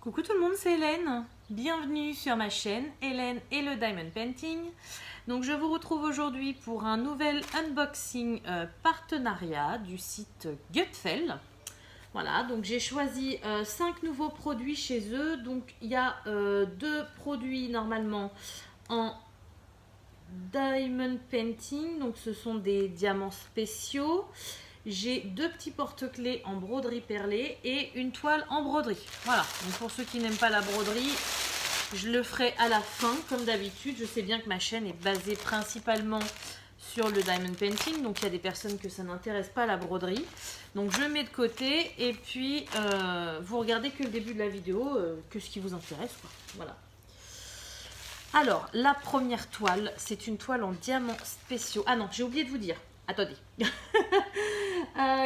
Coucou tout le monde, c'est Hélène. Bienvenue sur ma chaîne Hélène et le Diamond Painting. Donc je vous retrouve aujourd'hui pour un nouvel unboxing partenariat du site Gutfeld. Voilà, donc j'ai choisi 5 nouveaux produits chez eux. Donc il y a 2 produits normalement en Diamond Painting, donc ce sont des diamants spéciaux. J'ai 2 petits porte-clés en broderie perlée et une toile en broderie. Voilà, donc pour ceux qui n'aiment pas la broderie, je le ferai à la fin comme d'habitude. Je sais bien que ma chaîne est basée principalement sur le diamond painting, donc il y a des personnes que ça n'intéresse pas la broderie. Donc je mets de côté et puis vous regardez que le début de la vidéo, que ce qui vous intéresse, quoi. Voilà. Alors, la première toile, c'est une toile en diamants spéciaux. Ah non, j'ai oublié de vous dire. Attendez.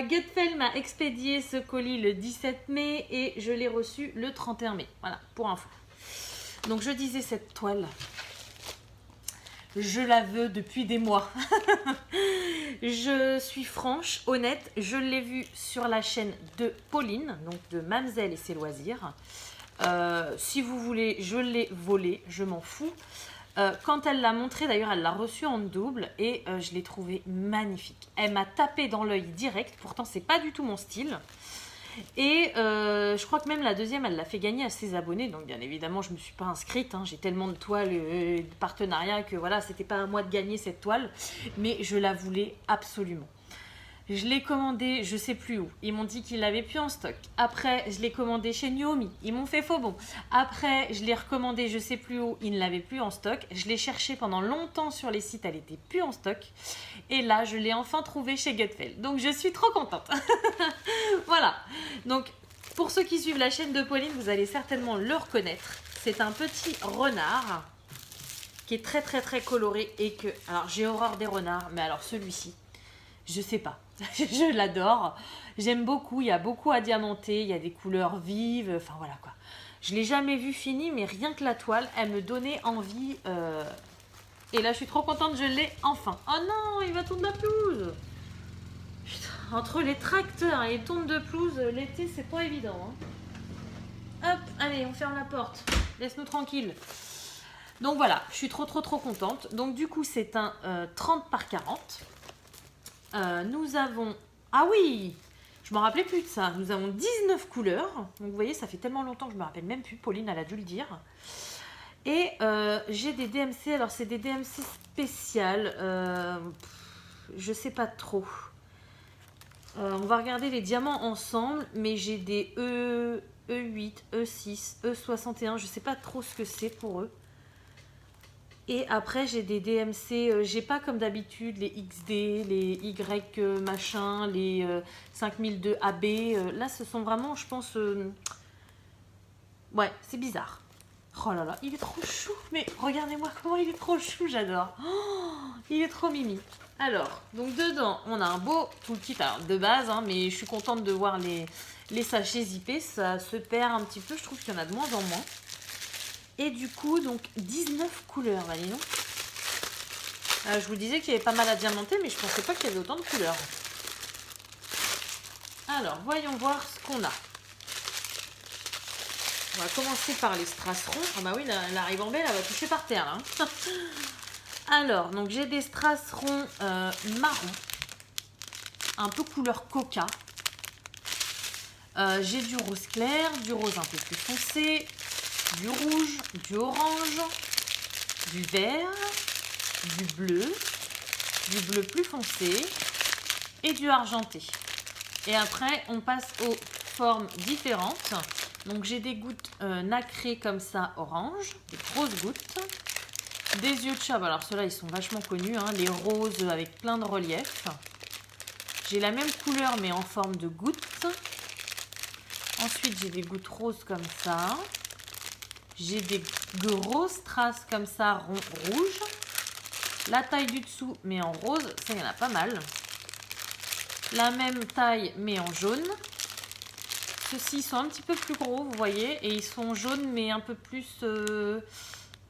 Gutfeld m'a expédié ce colis le 17 mai et je l'ai reçu le 31 mai. Voilà, pour info. Donc je disais, cette toile, je la veux depuis des mois. Je suis franche, honnête, je l'ai vue sur la chaîne de Pauline, donc de Mamzelle et ses loisirs. Si vous voulez, je l'ai volée, je m'en fous. Quand elle l'a montré, d'ailleurs, elle l'a reçu en double et je l'ai trouvée magnifique. Elle m'a tapé dans l'œil direct, pourtant c'est pas du tout mon style. Et je crois que même la deuxième, elle l'a fait gagner à ses abonnés. Donc bien évidemment, je ne me suis pas inscrite. Hein. J'ai tellement de toiles de partenariat que voilà, c'était pas à moi de gagner cette toile. Mais je la voulais absolument. Je l'ai commandé, je sais plus où. Ils m'ont dit qu'ils l'avaient plus en stock. Après, je l'ai commandé chez Nuomi. Ils m'ont fait faux bon. Après, je l'ai recommandé, je sais plus où. Ils ne l'avaient plus en stock. Je l'ai cherché pendant longtemps sur les sites. Elle était plus en stock. Et là, je l'ai enfin trouvée chez Gutfeld. Donc, je suis trop contente. Voilà. Donc, pour ceux qui suivent la chaîne de Pauline, vous allez certainement le reconnaître. C'est un petit renard qui est très très très coloré et que... Alors, j'ai horreur des renards, mais alors celui-ci, je sais pas. Je l'adore. J'aime beaucoup. Il y a beaucoup à diamanter. Il y a des couleurs vives. Enfin, voilà quoi. Je l'ai jamais vu fini, mais rien que la toile, elle me donnait envie. Et là, je suis trop contente, je l'ai enfin. Oh non, il va tomber de la pelouse. Putain, entre les tracteurs et les tontes de pelouse, l'été, c'est pas évident. Hein. Hop, allez, on ferme la porte. Laisse-nous tranquille. Donc voilà, je suis trop contente. Donc du coup, c'est un 30 par 40. Nous avons... Ah oui, je ne me rappelais plus de ça. Nous avons 19 couleurs. Donc vous voyez, ça fait tellement longtemps que je ne me rappelle même plus. Pauline, elle a dû le dire. Et j'ai des DMC. Alors, c'est des DMC spéciales. Je ne sais pas trop. On va regarder les diamants ensemble. Mais j'ai des E8, E6, E61. Je ne sais pas trop ce que c'est pour eux. Et après, j'ai des DMC, j'ai pas comme d'habitude les XD, les Y machin, les 5002 AB. Là, ce sont vraiment, je pense... Ouais, c'est bizarre. Oh là là, il est trop chou. Mais regardez-moi comment il est trop chou, j'adore. Oh, il est trop mimi. Alors, donc dedans, on a un beau toolkit alors, de base, hein, mais je suis contente de voir les sachets zippés. Ça se perd un petit peu, je trouve qu'il y en a de moins en moins. Et du coup, donc 19 couleurs, allez non. Je vous disais qu'il y avait pas mal à diamanter, mais je ne pensais pas qu'il y avait autant de couleurs. Alors, voyons voir ce qu'on a. On va commencer par les strass ronds. Ah bah oui, la ribambelle, elle va toucher par terre, là. Hein. Alors, donc j'ai des strass ronds marron, un peu couleur coca. J'ai du rose clair, du rose un peu plus foncé, du rouge, du orange, du vert, du bleu plus foncé et du argenté. Et après, on passe aux formes différentes. Donc, j'ai des gouttes nacrées comme ça, orange, des grosses gouttes, des yeux de chat. Alors, ceux-là, ils sont vachement connus, hein, les roses avec plein de relief. J'ai la même couleur, mais en forme de gouttes. Ensuite, j'ai des gouttes roses comme ça. J'ai des grosses traces comme ça, rouges. La taille du dessous, mais en rose, ça, il y en a pas mal. La même taille, mais en jaune. Ceux-ci sont un petit peu plus gros, vous voyez. Et ils sont jaunes, mais un peu plus...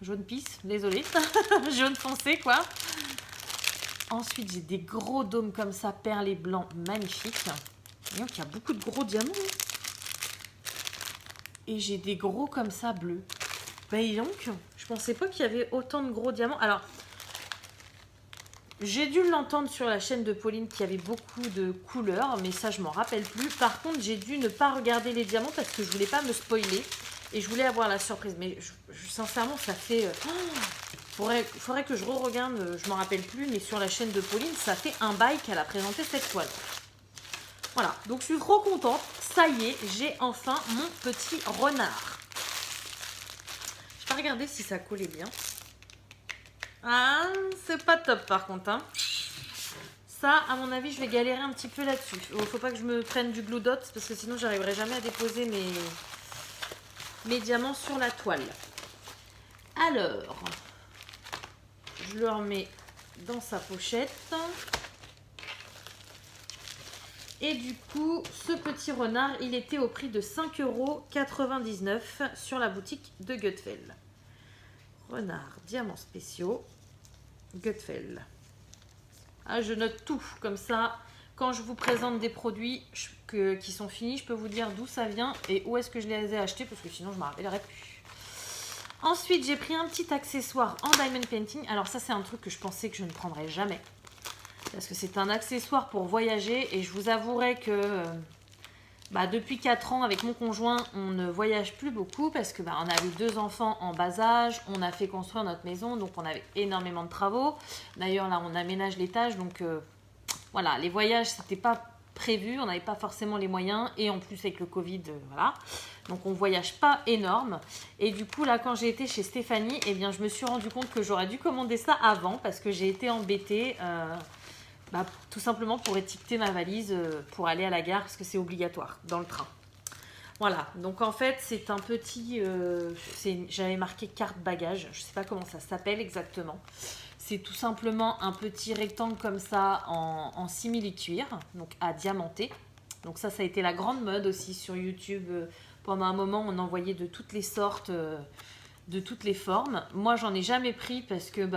jaune pisse, désolée. Jaune foncé, quoi. Ensuite, j'ai des gros dômes comme ça, perlés blancs, magnifiques. Voyons qu'il y a beaucoup de gros diamants. Et j'ai des gros comme ça bleus. Bah donc, je pensais pas qu'il y avait autant de gros diamants. Alors, j'ai dû l'entendre sur la chaîne de Pauline qu'il y avait beaucoup de couleurs, mais ça je m'en rappelle plus. Par contre, j'ai dû ne pas regarder les diamants parce que je voulais pas me spoiler et je voulais avoir la surprise. Mais sincèrement, ça fait... faudrait que je re-regarde, je m'en rappelle plus, mais sur la chaîne de Pauline, ça fait un bail qu'elle a présenté cette toile. Voilà, donc je suis trop contente. Ça y est, j'ai enfin mon petit renard. Je vais regarder si ça collait bien. Ah, c'est pas top par contre. Hein. Ça, à mon avis, je vais galérer un petit peu là-dessus. Il ne faut pas que je me prenne du Glue Dot parce que sinon, j'arriverai jamais à déposer mes diamants sur la toile. Alors, je le remets dans sa pochette. Et du coup, ce petit renard, il était au prix de 5,99 € sur la boutique de Gutfeld. Renard, diamants spéciaux, Gutfeld. Ah, je note tout, comme ça, quand je vous présente des produits qui sont finis, je peux vous dire d'où ça vient et où est-ce que je les ai achetés, parce que sinon je ne me rappellerai plus. Ensuite, j'ai pris un petit accessoire en diamond painting. Alors ça, c'est un truc que je pensais que je ne prendrais jamais. Parce que c'est un accessoire pour voyager et je vous avouerai que depuis 4 ans avec mon conjoint, on ne voyage plus beaucoup parce que on avait 2 enfants en bas âge, on a fait construire notre maison, donc on avait énormément de travaux. D'ailleurs là, on aménage l'étage, donc voilà, les voyages, c'était pas prévu, on n'avait pas forcément les moyens et en plus avec le Covid, voilà. Donc on voyage pas énorme. Et du coup là, quand j'ai été chez Stéphanie, eh bien je me suis rendu compte que j'aurais dû commander ça avant parce que j'ai été embêtée. Tout simplement pour étiqueter ma valise pour aller à la gare parce que c'est obligatoire dans le train. Voilà, donc en fait c'est un petit, j'avais marqué carte bagage, je ne sais pas comment ça s'appelle exactement. C'est tout simplement un petit rectangle comme ça en simili-cuir, donc à diamanter. Donc ça a été la grande mode aussi sur YouTube. Pendant un moment on envoyait de toutes les sortes, de toutes les formes. Moi, j'en ai jamais pris parce que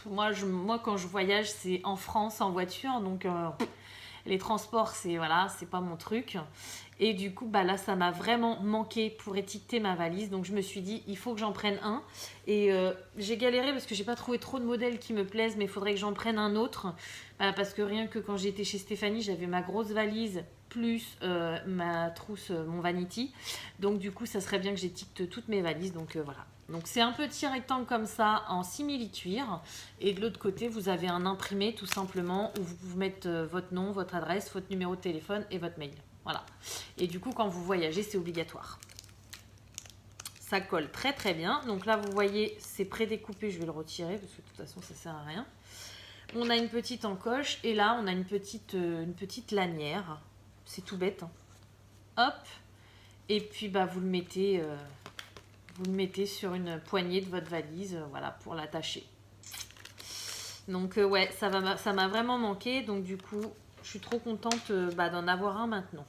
moi quand je voyage, c'est en France en voiture, donc les transports, c'est pas mon truc. Et du coup, là, ça m'a vraiment manqué pour étiqueter ma valise. Donc, je me suis dit, il faut que j'en prenne un. Et j'ai galéré parce que j'ai pas trouvé trop de modèles qui me plaisent, mais il faudrait que j'en prenne un autre. Parce que rien que quand j'étais chez Stéphanie, j'avais ma grosse valise plus ma trousse, mon vanity. Donc, du coup, ça serait bien que j'étiquete toutes mes valises. Donc, voilà. Donc, c'est un petit rectangle comme ça en simili-cuir. Et de l'autre côté, vous avez un imprimé tout simplement où vous mettez votre nom, votre adresse, votre numéro de téléphone et votre mail. Voilà. Et du coup, quand vous voyagez, c'est obligatoire. Ça colle très très bien. Donc là, vous voyez, c'est prédécoupé. Je vais le retirer parce que de toute façon, ça ne sert à rien. On a une petite encoche et là, on a une petite lanière. C'est tout bête. Hein. Hop. Et puis, vous le mettez sur une poignée de votre valise, voilà, pour l'attacher. Donc, ouais, ça m'a vraiment manqué. Donc, du coup, je suis trop contente d'en avoir un maintenant.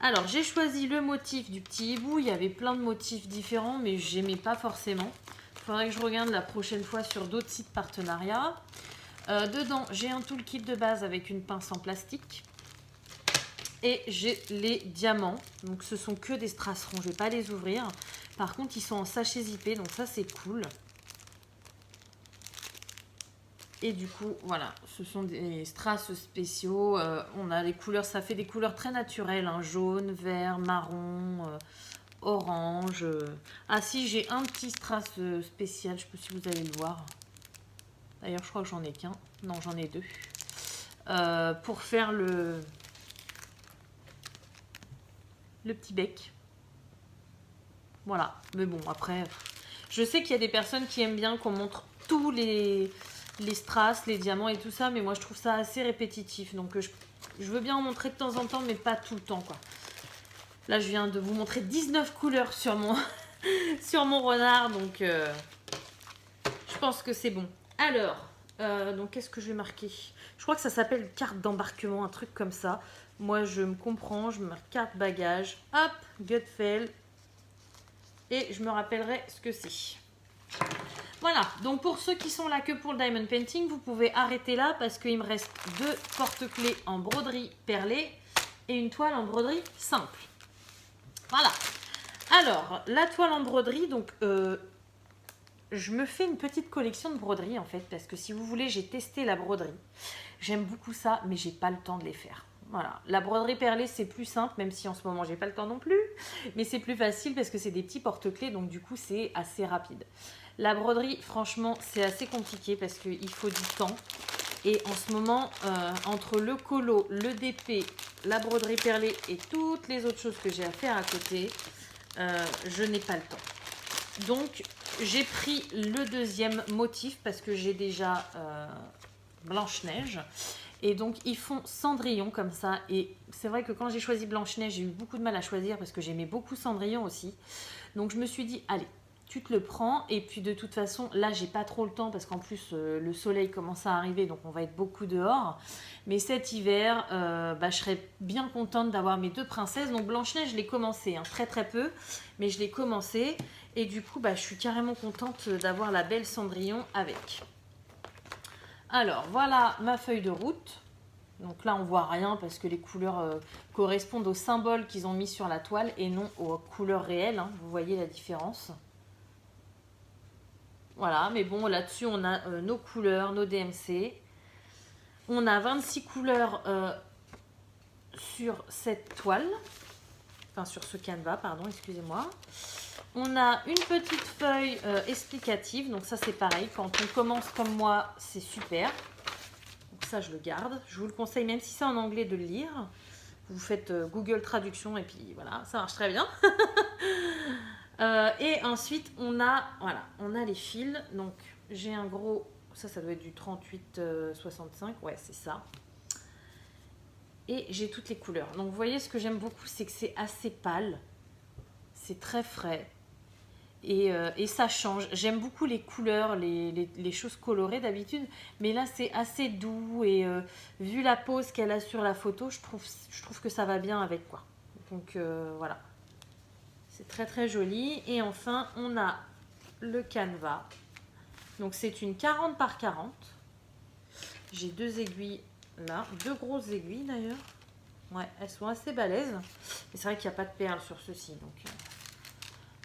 Alors, j'ai choisi le motif du petit hibou. Il y avait plein de motifs différents, mais j'aimais pas forcément. Il faudrait que je regarde la prochaine fois sur d'autres sites partenariats. Dedans, j'ai un toolkit de base avec une pince en plastique. Et j'ai les diamants. Donc, ce sont que des strass ronds. Je ne vais pas les ouvrir. Par contre, ils sont en sachet zippé. Donc, ça, c'est cool. Et du coup, voilà, ce sont des strass spéciaux. On a les couleurs, ça fait des couleurs très naturelles, hein, jaune, vert, marron, orange. Ah si, j'ai un petit strass spécial, je ne sais pas si vous allez le voir. D'ailleurs, je crois que j'en ai qu'un. Non, j'en ai 2. Pour faire le petit bec. Voilà, mais bon, après, je sais qu'il y a des personnes qui aiment bien qu'on montre tous les strass, les diamants et tout ça, mais moi je trouve ça assez répétitif, donc je veux bien en montrer de temps en temps, mais pas tout le temps, quoi. Là, je viens de vous montrer 19 couleurs sur mon, sur mon renard, donc je pense que c'est bon. Alors, donc qu'est-ce que je vais marquer? Je crois que ça s'appelle carte d'embarquement, un truc comme ça. Moi, je me comprends, je me marque carte bagage, hop, Gutfeld, et je me rappellerai ce que c'est. Voilà, donc pour ceux qui sont là que pour le diamond painting, vous pouvez arrêter là parce qu'il me reste 2 porte-clés en broderie perlée et une toile en broderie simple. Voilà. Alors, la toile en broderie, donc je me fais une petite collection de broderie en fait, parce que si vous voulez, j'ai testé la broderie. J'aime beaucoup ça, mais j'ai pas le temps de les faire. Voilà, la broderie perlée c'est plus simple, même si en ce moment j'ai pas le temps non plus, mais c'est plus facile parce que c'est des petits porte-clés, donc du coup c'est assez rapide. La broderie, franchement, c'est assez compliqué parce qu'il faut du temps. Et en ce moment, entre le colo, le DP, la broderie perlée et toutes les autres choses que j'ai à faire à côté, je n'ai pas le temps. Donc, j'ai pris le deuxième motif parce que j'ai déjà Blanche-Neige. Et donc, ils font Cendrillon comme ça. Et c'est vrai que quand j'ai choisi Blanche-Neige, j'ai eu beaucoup de mal à choisir parce que j'aimais beaucoup Cendrillon aussi. Donc, je me suis dit, allez, tu te le prends. Et puis, de toute façon, là, j'ai pas trop le temps parce qu'en plus, le soleil commence à arriver. Donc, on va être beaucoup dehors. Mais cet hiver, je serais bien contente d'avoir mes deux princesses. Donc, Blanche-Neige, je l'ai commencé, hein, très très peu. Mais je l'ai commencé. Et du coup, je suis carrément contente d'avoir la belle Cendrillon avec. Alors, voilà ma feuille de route. Donc là, on voit rien parce que les couleurs correspondent aux symboles qu'ils ont mis sur la toile et non aux couleurs réelles. Hein. Vous voyez la différence. Voilà, mais bon, là-dessus, on a nos couleurs, nos DMC. On a 26 couleurs sur cette toile. Enfin, sur ce canevas, pardon, excusez-moi. On a une petite feuille explicative. Donc ça, c'est pareil. Quand on commence comme moi, c'est super. Donc ça, je le garde. Je vous le conseille, même si c'est en anglais, de le lire. Vous faites Google Traduction et puis voilà, ça marche très bien. Et ensuite, on a les fils. Donc, j'ai un gros... Ça doit être du 38-65. Ouais, c'est ça. Et j'ai toutes les couleurs. Donc, vous voyez, ce que j'aime beaucoup, c'est que c'est assez pâle. C'est très frais. Et ça change. J'aime beaucoup les couleurs, les choses colorées d'habitude, mais là c'est assez doux et vu la pose qu'elle a sur la photo, je trouve que ça va bien avec quoi. Donc voilà, c'est très très joli. Et enfin on a le canevas. Donc c'est une 40 par 40. J'ai deux aiguilles là, deux grosses aiguilles d'ailleurs. Ouais, elles sont assez balèzes. Et c'est vrai qu'il n'y a pas de perles sur ceci, donc...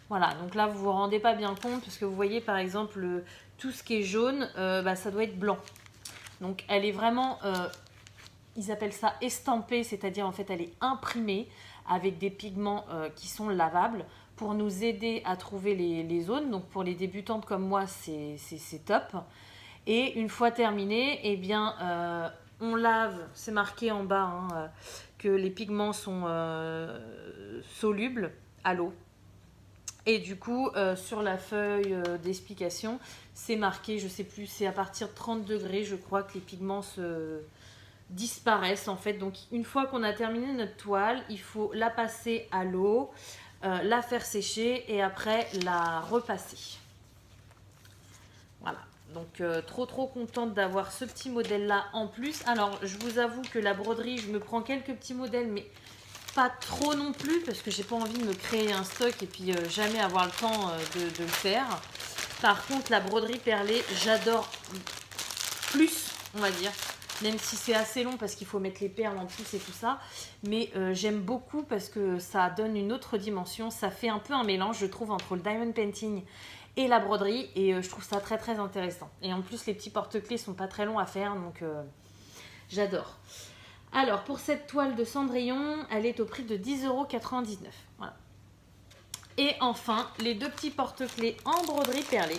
Voilà, donc là, vous ne vous rendez pas bien compte parce que vous voyez, par exemple, tout ce qui est jaune, ça doit être blanc. Donc, elle est vraiment, ils appellent ça estampée, c'est-à-dire, en fait, elle est imprimée avec des pigments qui sont lavables pour nous aider à trouver les zones. Donc, pour les débutantes comme moi, c'est top. Et une fois terminé, eh bien, on lave, c'est marqué en bas hein, que les pigments sont solubles à l'eau. Et du coup, sur la feuille d'explication, c'est marqué, je sais plus, c'est à partir de 30 degrés, je crois que les pigments se disparaissent en fait. Donc, une fois qu'on a terminé notre toile, il faut la passer à l'eau, la faire sécher et après la repasser. Voilà. Donc, trop contente d'avoir ce petit modèle-là en plus. Alors, je vous avoue que la broderie, je me prends quelques petits modèles, mais... pas trop non plus parce que j'ai pas envie de me créer un stock et puis jamais avoir le temps de le faire. Par contre la broderie perlée j'adore plus on va dire, même si c'est assez long parce qu'il faut mettre les perles en plus et tout ça, mais j'aime beaucoup parce que ça donne une autre dimension, ça fait un peu un mélange je trouve entre le diamond painting et la broderie et je trouve ça très très intéressant et en plus les petits porte-clés sont pas très longs à faire donc j'adore. Alors, pour cette toile de Cendrillon, elle est au prix de 10,99 €. Voilà. Et enfin, les deux petits porte-clés en broderie perlée.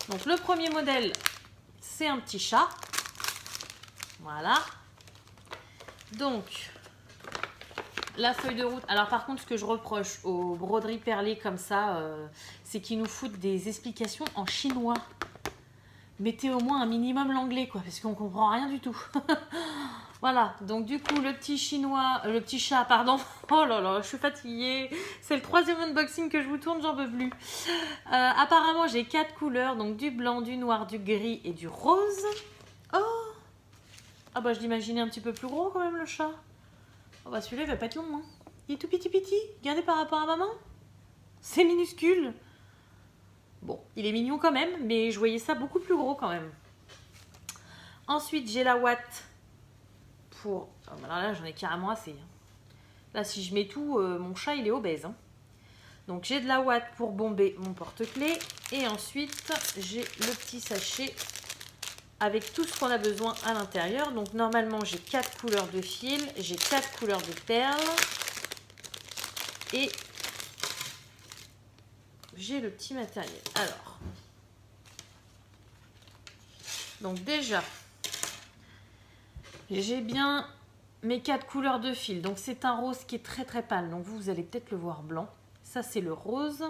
Donc, le premier modèle, c'est un petit chat. Voilà. Donc, la feuille de route. Alors, par contre, ce que je reproche aux broderies perlées comme ça, c'est qu'ils nous foutent des explications en chinois. Mettez au moins un minimum l'anglais, quoi, parce qu'on comprend rien du tout. Voilà, donc du coup, le petit chat, pardon. Oh là là, je suis fatiguée. C'est le 3e unboxing que je vous tourne, j'en peux plus. Apparemment, j'ai 4 couleurs, donc du blanc, du noir, du gris et du rose. Oh! Ah bah, je l'imaginais un petit peu plus gros quand même, le chat. Oh bah, celui-là, il va pas être long, hein. Il est tout petit. Regardez par rapport à maman. C'est minuscule. Bon, il est mignon quand même, mais je voyais ça beaucoup plus gros quand même. Ensuite, j'ai la ouate pour... Alors là, j'en ai carrément assez. Là, si je mets tout, mon chat, il est obèse. Hein. Donc, j'ai de la ouate pour bomber mon porte-clés. Et ensuite, j'ai le petit sachet avec tout ce qu'on a besoin à l'intérieur. Donc, normalement, j'ai 4 couleurs de fil. J'ai 4 couleurs de perles. Et j'ai le petit matériel. Alors, donc déjà, j'ai bien mes 4 couleurs de fil. Donc, c'est un rose qui est très très pâle. Donc, vous allez peut-être le voir blanc. Ça, c'est le rose.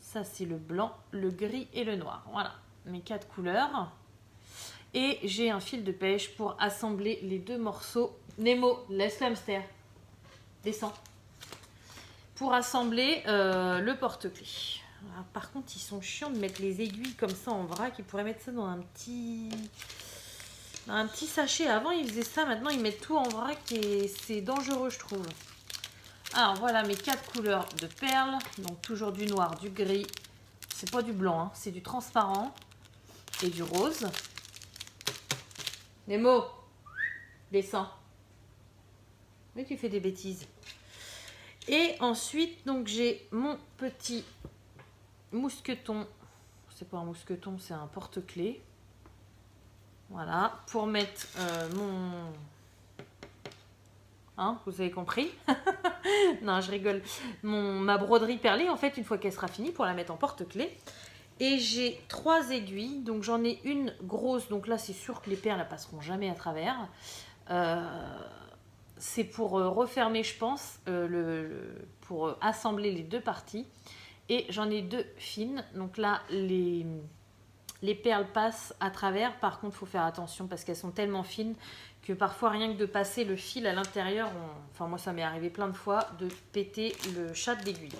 Ça, c'est le blanc, le gris et le noir. Voilà, mes 4 couleurs. Et j'ai un fil de pêche pour assembler les 2 morceaux. Nemo, laisse l'hamster. Descends. Pour assembler le porte-clés. Par contre, ils sont chiants de mettre les aiguilles comme ça en vrac. Ils pourraient mettre ça dans un petit sachet. Avant, ils faisaient ça. Maintenant, ils mettent tout en vrac et c'est dangereux, je trouve. Alors, voilà mes 4 couleurs de perles. Donc, toujours du noir, du gris. C'est pas du blanc, hein, c'est du transparent et du rose. Nemo, descends. Mais tu fais des bêtises. Et ensuite, donc j'ai mon petit mousqueton. C'est pas un mousqueton, c'est un porte-clés. Voilà, pour mettre mon... Hein, vous avez compris? Non, je rigole. Ma broderie perlée, en fait, une fois qu'elle sera finie, pour la mettre en porte-clés. Et j'ai 3 aiguilles. Donc j'en ai une grosse. Donc là, c'est sûr que les perles ne passeront jamais à travers. C'est pour refermer, je pense, pour assembler les 2 parties. Et j'en ai 2 fines. Donc là, les perles passent à travers. Par contre, il faut faire attention parce qu'elles sont tellement fines que parfois, rien que de passer le fil à l'intérieur, enfin moi, ça m'est arrivé plein de fois, de péter le chat d'aiguille.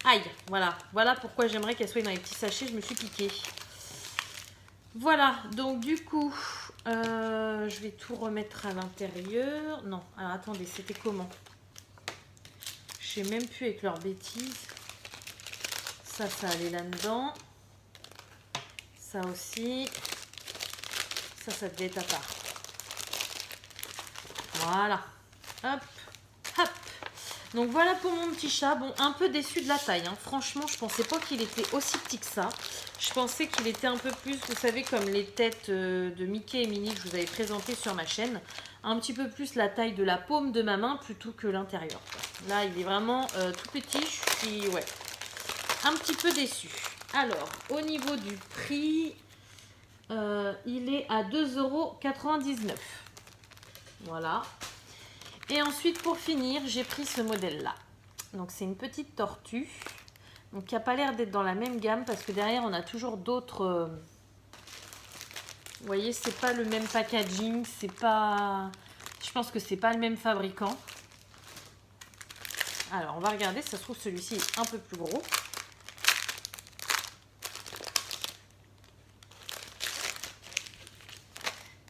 Aïe, voilà pourquoi j'aimerais qu'elle soit dans les petits sachets, je me suis piquée. Voilà, donc du coup, je vais tout remettre à l'intérieur. Non, alors attendez, c'était comment? Je sais même plus avec leurs bêtises. Ça allait là-dedans. Ça aussi. Ça devait être à part. Voilà. Hop, hop. Donc voilà pour mon petit chat. Bon, un peu déçu de la taille. Hein. Franchement, je pensais pas qu'il était aussi petit que ça. Je pensais qu'il était un peu plus, vous savez, comme les têtes de Mickey et Minnie que je vous avais présentées sur ma chaîne. Un petit peu plus la taille de la paume de ma main plutôt que l'intérieur. Là, il est vraiment tout petit. Je suis, ouais, un petit peu déçue. Alors, au niveau du prix, il est à 2,99 €. Voilà. Et ensuite, pour finir, j'ai pris ce modèle-là. Donc, c'est une petite tortue. Donc, qui n'a pas l'air d'être dans la même gamme parce que derrière, on a toujours d'autres... Vous voyez, c'est pas le même packaging. C'est pas... Je pense que c'est pas le même fabricant. Alors, on va regarder. Ça se trouve, celui-ci est un peu plus gros.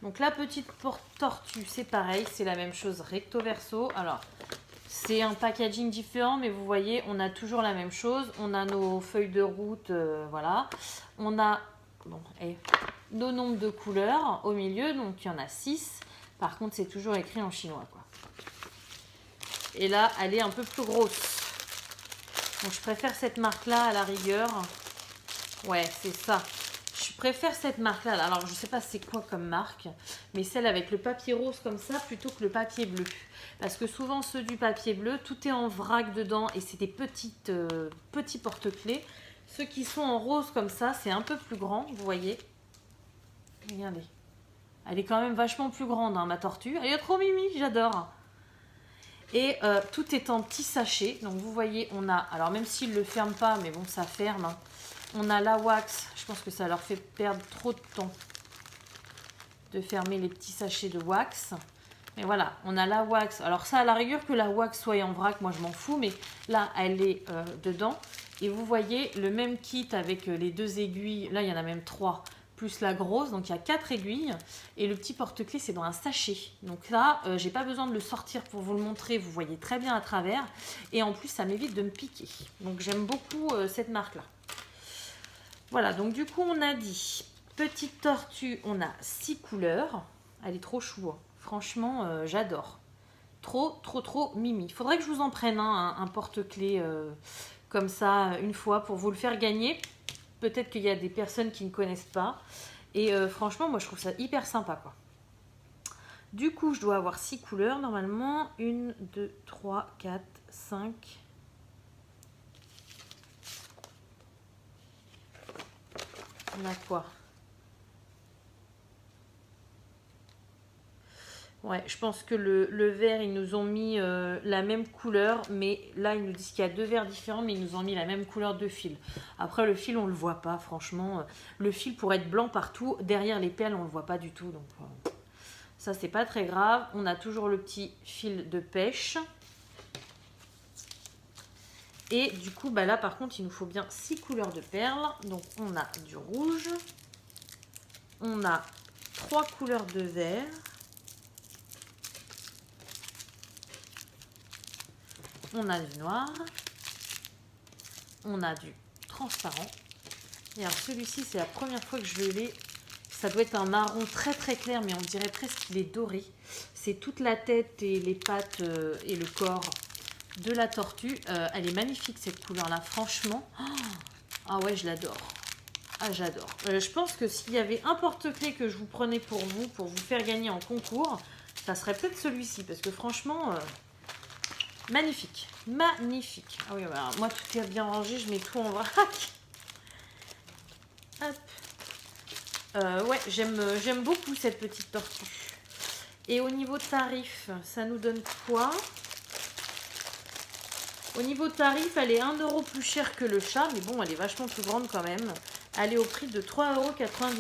Donc la petite tortue, c'est pareil, c'est la même chose recto verso. Alors, c'est un packaging différent, mais vous voyez, on a toujours la même chose. On a nos feuilles de route, voilà. On a nos nombres de couleurs au milieu, donc il y en a 6. Par contre, c'est toujours écrit en chinois, quoi. Et là, elle est un peu plus grosse. Donc je préfère cette marque-là à la rigueur. Ouais, c'est ça. Je préfère cette marque-là. Alors, je ne sais pas c'est quoi comme marque, mais celle avec le papier rose comme ça plutôt que le papier bleu. Parce que souvent, ceux du papier bleu, tout est en vrac dedans et c'est des petits porte-clés. Ceux qui sont en rose comme ça, c'est un peu plus grand, vous voyez. Regardez. Elle est quand même vachement plus grande, hein, ma tortue. Elle est trop mimi, j'adore. Et tout est en petits sachets. Donc, vous voyez, on a... Alors, même s'ils ne le ferment pas, mais bon, ça ferme, hein. On a la wax, je pense que ça leur fait perdre trop de temps de fermer les petits sachets de wax. Mais voilà, on a la wax. Alors ça, à la rigueur que la wax soit en vrac, moi je m'en fous, mais là, elle est dedans. Et vous voyez le même kit avec les 2 aiguilles. Là, il y en a même 3, plus la grosse. Donc il y a 4 aiguilles. Et le petit porte-clés, c'est dans un sachet. Donc là, j'ai pas besoin de le sortir pour vous le montrer. Vous voyez très bien à travers. Et en plus, ça m'évite de me piquer. Donc j'aime beaucoup cette marque-là. Voilà, donc du coup, on a dit petite tortue, on a 6 couleurs. Elle est trop chou, hein. Franchement, j'adore. trop mimi. Il faudrait que je vous en prenne un porte-clés comme ça une fois pour vous le faire gagner. Peut-être qu'il y a des personnes qui ne connaissent pas. Et franchement, moi je trouve ça hyper sympa quoi. Du coup, je dois avoir 6 couleurs normalement. 1, 2, 3, 4, 5. On a quoi? Ouais, je pense que le vert, ils nous ont mis la même couleur, mais là, ils nous disent qu'il y a 2 verres différents, mais ils nous ont mis la même couleur de fil. Après, le fil, on ne le voit pas, franchement. Le fil pourrait être blanc partout. Derrière les perles, on ne le voit pas du tout. Donc, ça, c'est pas très grave. On a toujours le petit fil de pêche. Et du coup, bah là, par contre, il nous faut bien 6 couleurs de perles. Donc, on a du rouge. On a 3 couleurs de vert. On a du noir, on a du transparent. Et alors celui-ci, c'est la première fois que je l'ai. Ça doit être un marron très clair, mais on dirait presque qu'il est doré. C'est toute la tête et les pattes et le corps de la tortue. Elle est magnifique cette couleur-là, franchement. Ah ouais, je l'adore. Ah, j'adore. Je pense que s'il y avait un porte-clés que je vous prenais pour vous faire gagner en concours, ça serait peut-être celui-ci, parce que franchement... magnifique, magnifique. Ah oui, bah, moi tout est bien rangé, je mets tout en vrac. Hop. Ouais, j'aime beaucoup cette petite tortue. Et au niveau tarif, ça nous donne quoi? Au niveau tarif, elle est 1 € plus chère que le chat, mais bon, elle est vachement plus grande quand même. Elle est au prix de 3,99 €.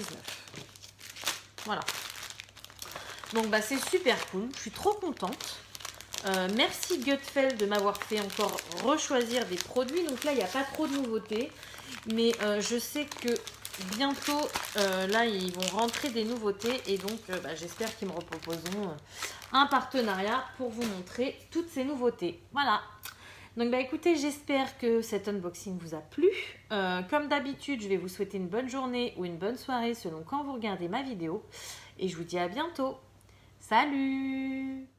Voilà. Donc bah c'est super cool, je suis trop contente. Merci Gutfeld de m'avoir fait encore rechoisir des produits. Donc là, il n'y a pas trop de nouveautés. Mais je sais que bientôt, là, ils vont rentrer des nouveautés. Et donc, j'espère qu'ils me reproposeront un partenariat pour vous montrer toutes ces nouveautés. Voilà. Donc, bah, écoutez, j'espère que cet unboxing vous a plu. Comme d'habitude, je vais vous souhaiter une bonne journée ou une bonne soirée selon quand vous regardez ma vidéo. Et je vous dis à bientôt. Salut!